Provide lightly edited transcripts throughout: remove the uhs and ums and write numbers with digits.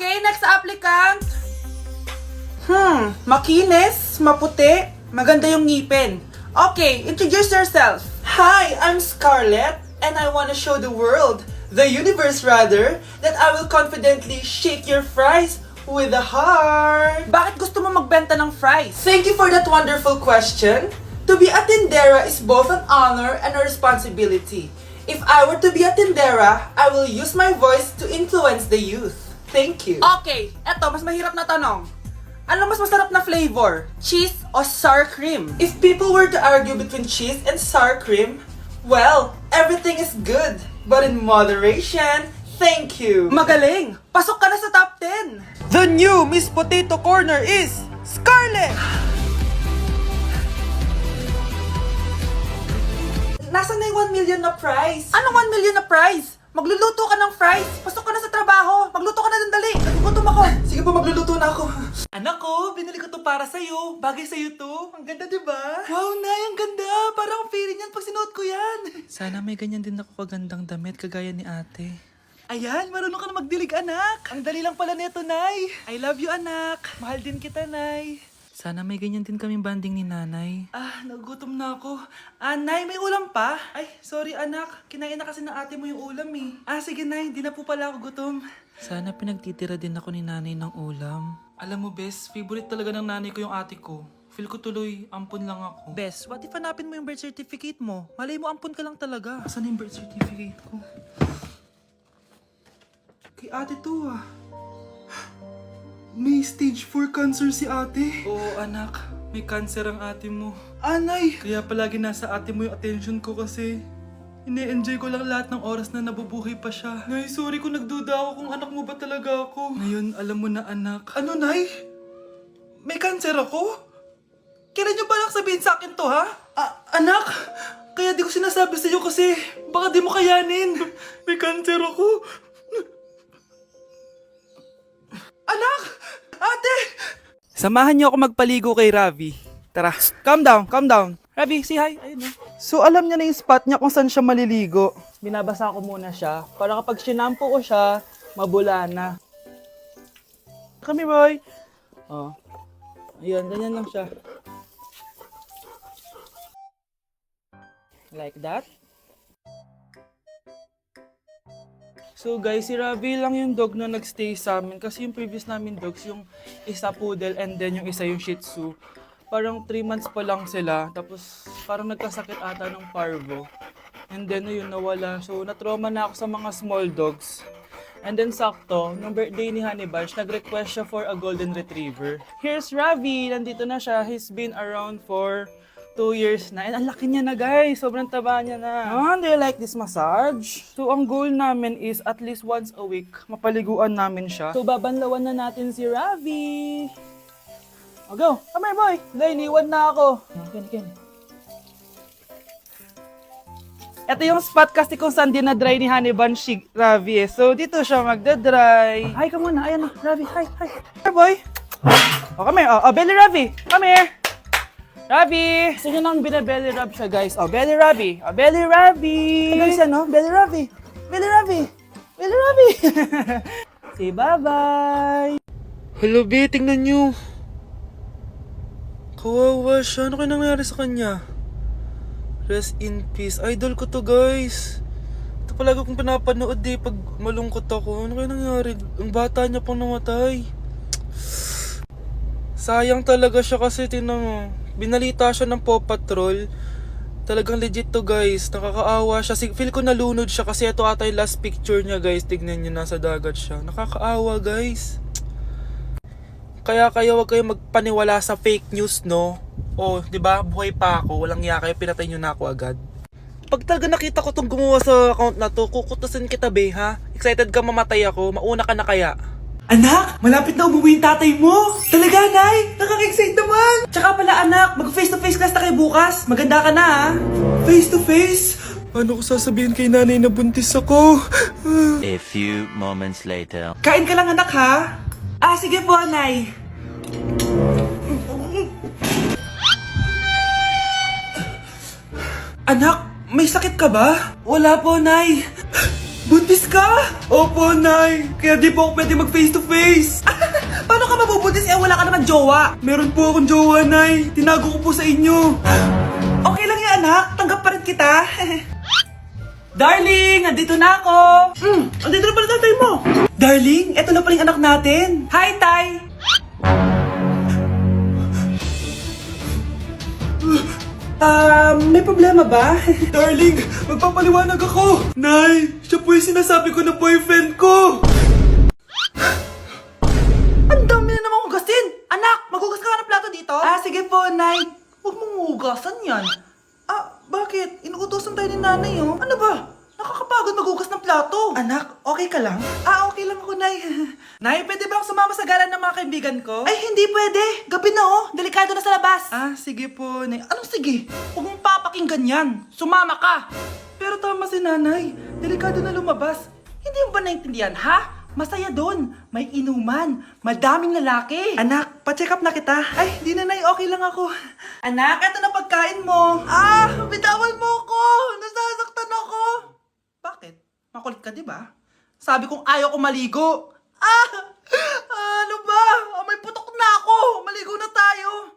Okay, next applicant. Makinis, maputi, maganda yung ngipin. Okay, introduce yourself. Hi, I'm Scarlett, and I want to show the world, the universe rather, that I will confidently shake your fries with a heart. Bakit gusto mo magbenta ng fries? Thank you for that wonderful question. To be a tindera is both an honor and a responsibility. If I were to be a tindera, I will use my voice to influence the youth. Thank you. Okay, eto, mas mahirap na tanong. Ano mas masarap na flavor? Cheese o sour cream? If people were to argue between cheese and sour cream, well, everything is good, but in moderation. Thank you. Magaling! Pasok ka na sa top 10! The new Miss Potato Corner is Scarlett! Nasaan na yung 1 million na prize? Anong 1 million na prize? Magluluto ka ng fries. Pasok ka na sa trabaho. Magluto ka na ng dali. Nagugutom ako. Sige po, magluluto na ako. Anak ko, binili ko to para sa'yo. Bagay sa'yo to. Ang ganda, diba? Wow, Nay, ang ganda. Parang feeling yan pag sinuot ko yan. Sana may ganyan din ako kagandang damit kagaya ni ate. Ayan, marunong ka na magdilig, anak. Ang dali lang pala nito, Nay. I love you, anak. Mahal din kita, Nay. Sana may ganyan din kaming banding ni nanay. Nagugutom na ako. Nay, may ulam pa? Ay, sorry anak. Kinain na kasi ng ate mo yung ulam eh. Sige Nay, di na po pala ako gutom. Sana pinagtitira din ako ni nanay ng ulam. Alam mo, Bes, favorite talaga ng nanay ko yung ate ko. Feel ko tuloy, ampun lang ako. Bes, what if hanapin mo yung birth certificate mo? Malay mo, ampun ka lang talaga. Asan yung birth certificate ko? Kay ate to ah. May stage 4 cancer si ate. Oo anak, may cancer ang ate mo. Anay! Kaya palagi nasa ate mo yung attention ko kasi ine-enjoy ko lang lahat ng oras na nabubuhay pa siya. Nay, sorry kung nagduda ako kung anak mo ba talaga ako. Ngayon, alam mo na anak. Ano, Nay? May cancer ako? Kailan niyo palang sabihin sa akin to, ha? Anak! Kaya di ko sinasabi sa iyo kasi baka di mo kayanin. May cancer ako. Anak! Ate! Samahan niyo ako magpaligo kay Ravi. Tara, calm down, calm down. Ravi, say hi. Ayun, So alam niya na yung spot niya kung saan siya maliligo. Binabasa ko muna siya para kapag sinampo ko siya, mabula na. Come here, boy. Ayun, ganyan lang siya. Like that. So guys, si Ravi lang yung dog na nagstay sa amin kasi yung previous namin dogs, yung isa poodle and then yung isa yung shih tzu. Parang 3 months pa lang sila, tapos parang nagkasakit ata ng parvo. And then yun, nawala. So natrauma na ako sa mga small dogs. And then sakto, nung birthday ni Honey Bunch, nag-request siya for a golden retriever. Here's Ravi, nandito na siya. He's been around for 2 years na. And ang laki niya na guys. Sobrang taba niya na. Do you like this massage? So ang goal namin is at least once a week, mapaliguan namin siya. So babanlawan na natin si Ravi. Go. Come here boy. Dahil iniwan na ako. Ken. Ito yung spot kasi kung saan dinadry ni Honey Bunch si Ravi eh. So dito siya magdadry. Hi ka muna. Ayan na. Ravi. Hi. Here boy. Come here. Belly Ravi. Come here. Ravi! Gusto nyo nang binabelly rub siya, guys. Belly Ravi. Belly Ravi! Guys, Belly Ravi. Belly Ravi. Belly Ravi. Say bye-bye. Hello, B, tingnan nyo. Kawawa siya. Ano kaya nangyari sa kanya? Rest in peace. Idol ko to, guys. Ito palagi kong pinapanood pag malungkot ako. Ano kaya nangyari? Ang bata niya pang namatay. Sayang talaga siya kasi tinang binalita siya ng Paw Patrol. Talagang legit to guys. Nakakaawa siya. Feel ko nalunod siya kasi ito ata yung last picture niya guys. Tignan niyo, nasa dagat siya. Nakakaawa guys. Kaya wag kayo magpaniwala sa fake news, no? Di ba? Buhay pa ako. Walang iya kayo. Pinatay niyo na ako agad. Pag talaga nakita ko tong gumawa sa account na to, kukutusin kita be, ha? Excited ka mamatay ako. Mauna ka na kaya. Anak, malapit na umuwi yung tatay mo. Talaga, Nay? Nakaka-excite naman. Tsaka pala, anak, mag-face-to-face class na kayo bukas. Maganda ka na, ha? Face-to-face? Paano ko sasabihin kay nanay na buntis ako? A few moments later. Kain ka lang, anak, ha? Sige po, Nay. Anak, may sakit ka ba? Wala po, Nay. Buntis ka? Opo, Nay. Kaya di po ako pwede mag face to face. Paano ka mabubuntis? Wala ka naman jowa. Meron po akong jowa, Nay. Tinago ko po sa inyo. Okay lang yan, anak. Tanggap pa rin kita. Darling, andito na ako. Andito na pala tatay mo. Darling, eto na pala yung anak natin. Hi, Tay. May problema ba? Darling, magpapaliwanag ako. Nay, siya po yung sinasabi ko na boyfriend ko. Ang dami na namang hugasin. Anak, maghugas ka ng plato dito? Sige po, Nay. Huwag mong hugasan yan. Bakit? Inuutosan tayo ni nanay, oh. Ano ba? Nakakapagod maghugas ng plato. Anak, okay ka lang? Okay lang ako, Nay. Nay, pwede ba akong sumama sa gala ng mga kaibigan ko? Ay, hindi pwede. Gabi na, oh. Delikado na sa labas. Sige po, Nay. Anong sige? Huwag mong papakinggan yan. Sumama ka. Pero tama si nanay. Delikado na lumabas. Hindi mo ba naintindihan, ha? Masaya doon. May inuman. Madaming lalaki. Anak, pa-check up na kita. Ay, di na, Nay. Okay lang ako. Anak, eto na pagkain mo. Bitawan mo ako. Nasasaktan ako. Bakit? Makulit ka, di ba? Sabi kong ayaw ko maligo. Ano ba? May putok na ako. Maligo na tayo.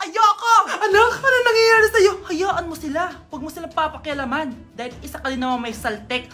Ayoko! Anak, ano nangyayari sa'yo? Hayaan mo sila. Huwag mo sila papakialaman. Dahil isa ka din naman may saltek.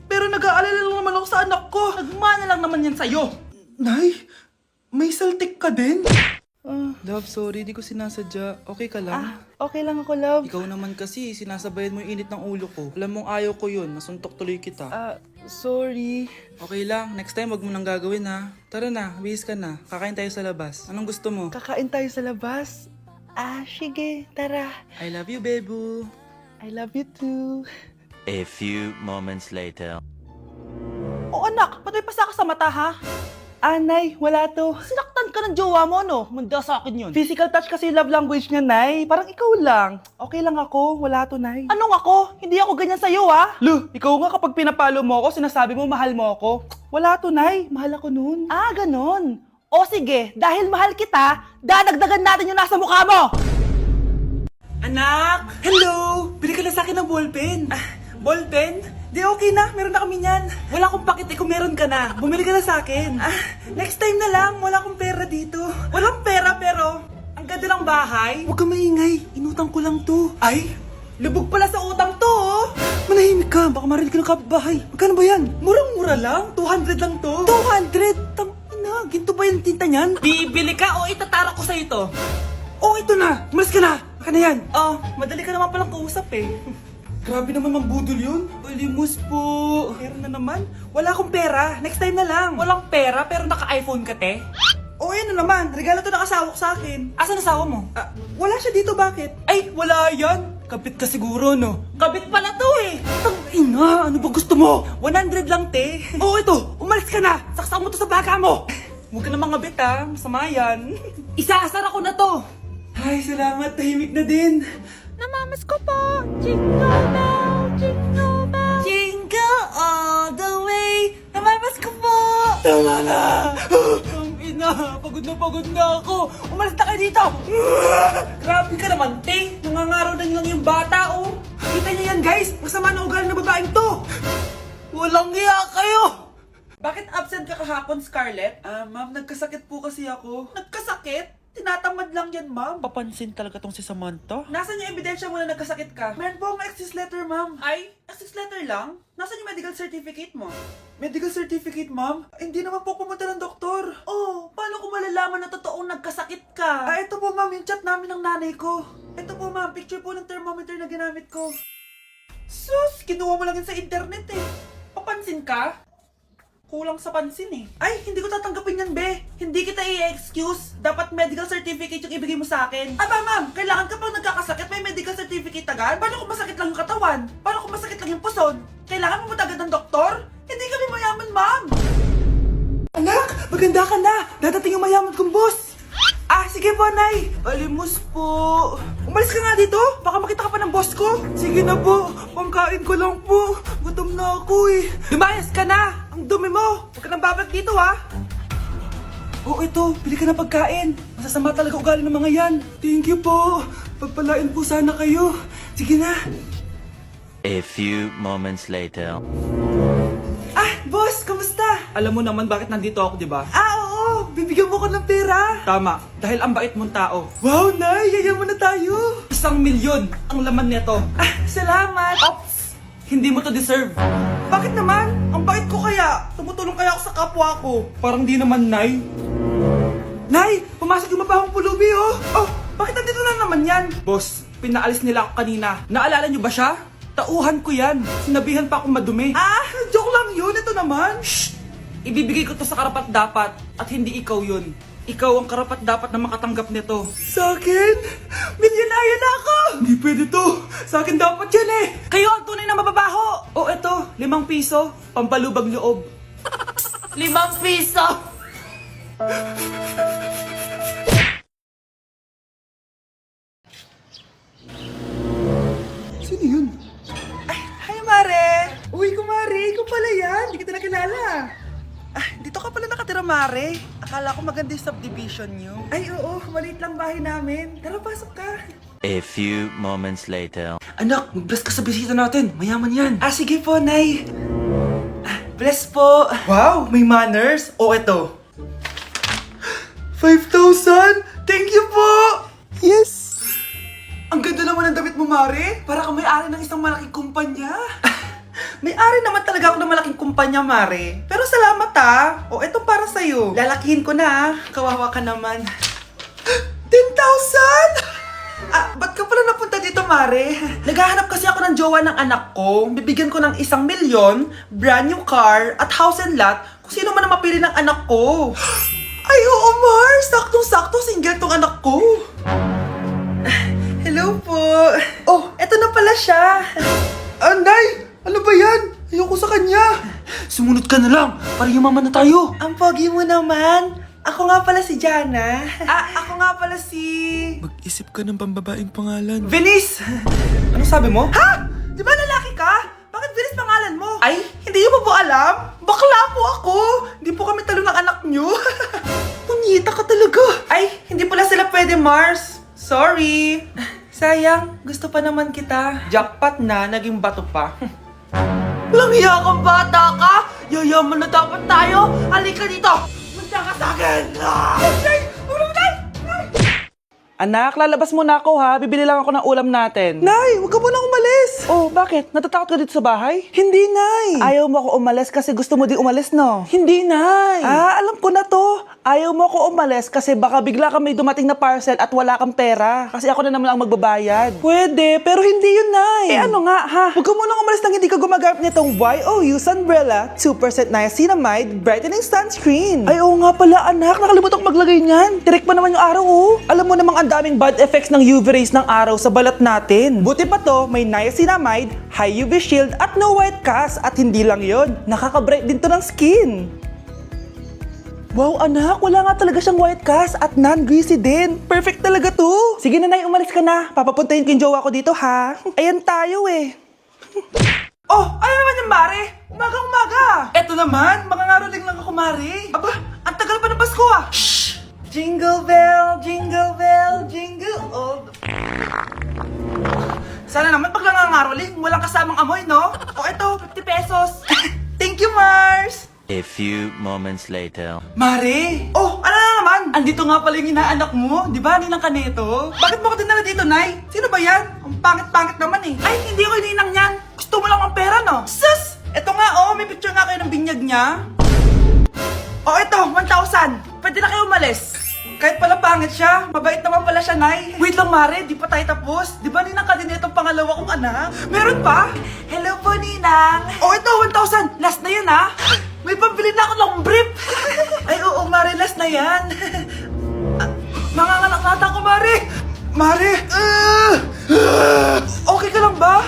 Pero nag-aalala lang naman ako sa anak ko. Nagmana lang naman yan sa'yo. Nay, may saltik ka din? Love, sorry, di ko sinasadya. Okay ka lang? Okay lang ako, love. Ikaw naman kasi, sinasabayan mo yung init ng ulo ko. Alam mong ayaw ko yun, nasuntok tuloy kita. Sorry. Okay lang, next time wag mo nang gagawin ha. Tara na, bihis ka na. Kakain tayo sa labas. Anong gusto mo? Kakain tayo sa labas. Sige, tara. I love you, Bebu. I love you too. A few moments later. Anak, ba't may pasa ka sa mata, ha? Nay, wala to. Sinaktan ka ng jowa mo, no? Manda sa akin yun. Physical touch kasi love language niya, Nay. Parang ikaw lang. Okay lang ako, wala to, Nay. Anong ako? Hindi ako ganyan sa'yo, ha? Ikaw nga kapag pinapalo mo ako, sinasabi mo mahal mo ako. Wala to, Nay. Mahal ako nun. Ganon. O sige, dahil mahal kita, dadagdagan natin yung nasa mukha mo! Anak! Hello! Bili ka na sa akin ng ballpen. Ballpen? Di okay na, meron na kami niyan. Wala akong pakit kung meron ka na. Bumili ka na sa akin. Next time na lang, wala akong pera dito. Walang pera pero, ang ganda ng bahay. Huwag ka maingay, inutang ko lang to. Ay, lubog pala sa utang to, oh. Manahimik ka, baka marinig ka ng kapitbahay. Magkano ba yan? Murang-mura lang, 200 lang to. 200? Tangina, ginto ba yung tinta niyan? Bibili ka o itatara ko sa ito? Ito na, umalis ka na. Baka na yan. Madali ka naman palang kausap eh. Grabe naman mambudol yun. Limus po. Meron na naman. Wala akong pera. Next time na lang. Walang pera pero naka-iPhone ka, te? Yan na naman. Regalo to ng asawa ko sa akin. Asan asawa mo? Wala siya dito. Bakit? Ay, wala yan. Kabit ka siguro, no? Kabit pala to eh. Tangina, ano ba gusto mo? 100 lang, te. Ito. Umalis ka na. Saksak mo to sa baka mo. Huwag ka na mga bit, ha. Masama yan. Isaasar ako na to. Ay, salamat. Tahimik na din. Namamas ko po. Jingle bell, jingle bell. Jingle all the way. Namamas ko po. Tama na. Pagod na ako. Umalis na kayo dito. Grabe ka naman, te. Nangangaraw na lang yung bata, oh. Kita niyo yan, guys. Masama na ugali ng babaeng to. Walang hiya kayo. Bakit absent ka kahapon, Scarlett? Ma'am, nagkasakit po kasi ako. Nagkasakit? Tinatamad lang yan, ma'am. Papansin talaga tong si Samantha. Nasaan yung ebidensya mo na nagkasakit ka? Meron po akong excuse letter, ma'am. Ay, excuse letter lang? Nasaan yung medical certificate mo? Medical certificate, ma'am? Hindi naman po pumunta ng doktor. Paano ko malalaman na totoong nagkasakit ka? Ito po, ma'am, yung chat namin ng nanay ko. Ito po, ma'am, picture po ng thermometer na ginamit ko. Sus, kinuha mo lang yun sa internet eh. Papansin ka? Kulang sa pansin eh. Ay, hindi ko tatanggapin yan, be. Hindi kita i-excuse. Dapat medical certificate yung ibigay mo sa akin. Ma'am, kailangan kapag nagkakasakit, may medical certificate agad? Paano kung masakit lang yung katawan? Paano kung masakit lang yung puson? Kailangan mo agad ng doktor? Hindi kami mayaman, ma'am. Anak, maganda ka na. Dadating yung mayaman kong boss. Sige po, Nay. Alimos po. Umalis ka nga dito. Baka makita ka pa ng boss ko. Sige na po. Pangkain ko lang po. Gutom na ako eh. Lumayas ka na. Ang dumi mo. Huwag ka nang babalik dito, ha. Ito. Bili ka ng pagkain. Masasama talaga ugali ng mga yan. Thank you po. Pagpalain po sana kayo. Sige na. A few moments later. Boss, kamusta? Alam mo naman bakit nandito ako, di ba? Oo, bibigyan mo ko ng pera. Tama, dahil ang bait mong tao. Wow, Nay, yayaman na tayo. 1,000,000 ang laman nito. Salamat. Ops! Hindi mo to deserve. Bakit naman? Ang bait ko kaya. Tumutulong kaya ako sa kapwa ko. Parang di naman, Nay. Nay, pumasok yung mapahong pulubi, oh. Oh, bakit nandito na naman yan? Boss, pinaalis nila ako kanina. Naalala niyo ba siya? Tauhan ko yan. Sinabihan pa akong madumi. Ah, joke lang yun. Ito naman. Shh! Ibibigay ko to sa karapat-dapat at hindi ikaw yun. Ikaw ang karapat-dapat na makatanggap nito. Sa akin? Milyonaryo na ako! Hindi pwede to. Sa akin dapat yan eh. Kayo ang tunay na mababaho. O eto, 5 piso, pampalubag loob. 5 piso. Sino yun? Ay, hi Mare! Uy, kumare, ikaw pala yan. Hindi kita nakilala. Ah, dito ka pala nakatira, Mare. Akala ko maganda yung subdivision nyo. Ay, oo. Maliit lang bahay namin. Tara, pasok ka. A few moments later. Anak, mag-bless ka sa bisita natin. Mayaman yan. Ah, sige po, Nay. Ah, bless po. Wow, may manners. O, eto. 5,000! Thank you po! Yes! Ang ganda naman ng damit mo, Mare. Para kang may-ari ng isang malaking kumpanya. May-ari naman talaga ako ng malaking kumpanya, Mare. Pero salamat O, eto para sa'yo. Lalakihin ko na Kawawa ka naman. 10,000! Ah, ba't ka pala napunta dito, Mare? Naghahanap kasi ako ng jowa ng anak ko. Bibigyan ko ng 1,000,000, brand new car, at house and lot kung sino man ang mapili ng anak ko. Ay, oo, Mar! Saktong-sakto, single tong anak ko. Hello po. Oh, eto na pala siya. Nay! Ano ba yan? Ayoko sa kanya. Sumunod ka na lang, para yumaman na tayo. Ang pogi mo naman. Ako nga pala si Jana. Ako nga pala si... Mag-isip ka ng pambabaing pangalan. Venice! Ano sabi mo? Ha? Di ba lalaki ka? Bakit Venice pangalan mo? Ay, hindi mo po alam? Bakla po ako! Hindi po kami talo ng anak nyo. Punyita ka talaga. Ay, hindi pala sila pwede, Mars. Sorry. Sayang, gusto pa naman kita. Jackpot na, naging bato pa. Walang hiya kang bata ka! Yayaman na dapat tayo! Halika dito! Munta ka sa akin! Anak, lalabas muna ako ha. Bibili lang ako ng ulam natin. Nay, huwag ka munang umalis! Oh, bakit? Natatakot ka dito sa bahay? Hindi, Nay! Ayaw mo ako umalis kasi gusto mo di umalis, no? Hindi, Nay! Alam ko na to. Ayaw mo ako umalis kasi baka bigla ka may dumating na parcel at wala kang pera. Kasi ako na naman ang magbabayad. Pwede, pero hindi yun, Nay! Ano nga, ha? Huwag ka munang umalis nang hindi ka gumagamit nitong YOU Sunbrella 2% Niacinamide Brightening Sunscreen. Ay, oo nga pala, anak. Nakalimutan ko maglagay niyan. Direct pa naman yung araw, oh. Alam mo namang ang daming bad effects ng UV rays ng araw sa balat natin. Buti pa to, may niacinamide, high UV shield at no white cast. At hindi lang yon, nakaka-bright din to ng skin. Wow, anak. Wala nga talaga siyang white cast at non-greasy din. Perfect talaga to. Sige na, Nay, umalis ka na. Papapuntahin ko yung jowa ko dito, ha? Ayan tayo, eh. Oh, ano naman yung Mare? Umaga-umaga. Eto naman, makangaraling lang ako, Mare. Aba, ang tagal pa ng Pasko, Shh! Jingle bell, jingle bell, jingle all the... Sana naman pag nangangaroling, walang kasamang amoy, no? O eto, 50 pesos. Thank you, Mars! A few moments later. Mare! Oh, ano na naman? Andito nga pala yung inaanak mo. Di ba, ninang ka nito? Bakit mo ko dinala dito, Nay? Sino ba yan? Ang pangit-pangit naman eh. Ay, hindi ako ninang yan. Gusto mo lang ang pera, no? Sus! Eto nga, may picture nga kayo ng binyag niya. Oh, eto, 1,000. Pwede na kayo umalis. Kahit pala pangit siya, mabait naman pala siya, Nay. Wait lang, Mare, di pa tayo tapos. Di ba ninang ka din itong pangalawa kong anak? Meron pa? Hello po, Ninang. Oh, ito, 1,000. Last na yun, ha? May pambili na ako ng brief. Ay, oo, Mare, last na yan. Manganganak nata ko, Mare. Mare. Okay ka lang ba?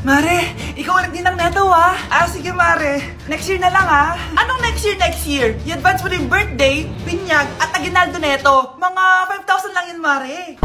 Mare, ikaw ang nagdinang neto, ha? Sige, Mare. Next year na lang, ha? Anong next year, next year? I-advance mo na yung birthday, pinyag, at aginaldo neto. Mga 5,000 lang yun, Mare.